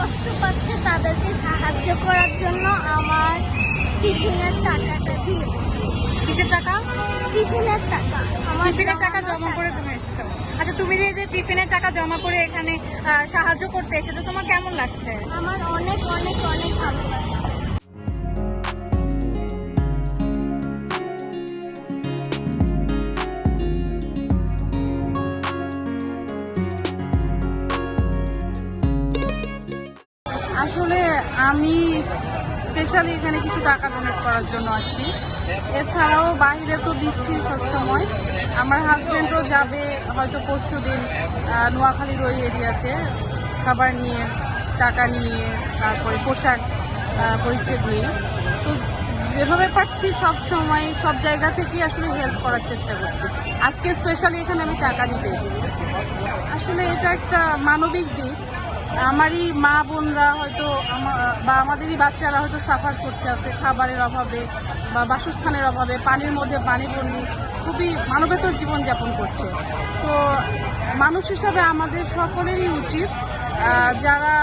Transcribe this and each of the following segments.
কষ্ট পাচ্ছে তাদেরকে সাহায্য করার জন্য আমার টিফিনের টাকাটা দিয়েছি। কিসের টাকা? টিফিনের টাকা। আমার টিফিনের টাকা জমা করে তুমি এসেছো। আচ্ছা, তুমি যে টিফিনের টাকা জমা করে এখানে সাহায্য করতে এসেছো, তোমার কেমন লাগছে? আমার অনেক অনেক অনেক ভালো লাগছে। আসলে আমি স্পেশালি এখানে কিছু টাকা ডোনেট করার জন্য আসছি। এছাড়াও বাইরে তো দিচ্ছি সবসময়। আমার হাজবেন্ডও যাবে হয়তো পরশুদিন নোয়াখালীর ওই এরিয়াতে খাবার নিয়ে, টাকা নিয়ে, তারপরে পোশাক পরিচ্ছদ নিয়ে। তো যেভাবে পারছি সব সময় সব জায়গা থেকেই আসলে হেল্প করার চেষ্টা করছি। আজকে স্পেশালি এখানে আমি টাকা দিতে এসেছি। আসলে এটা একটা মানবিক দিক। আমারই মা বোনরা হয়তো বা আমাদেরই বাচ্চারা হয়তো সাফার করছে, আছে খাবারের অভাবে বা বাসস্থানের অভাবে, পানির মধ্যে পানি বন্দি, খুবই মানবেতর জীবনযাপন করছে। তো মানুষ হিসাবে আমাদের সকলেরই উচিত যারা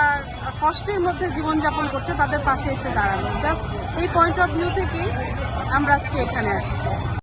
কষ্টের মধ্যে জীবনযাপন করছে তাদের পাশে এসে দাঁড়ানো। জাস্ট এই পয়েন্ট অফ ভিউ থেকেই আমরা আজকে এখানে আসছি।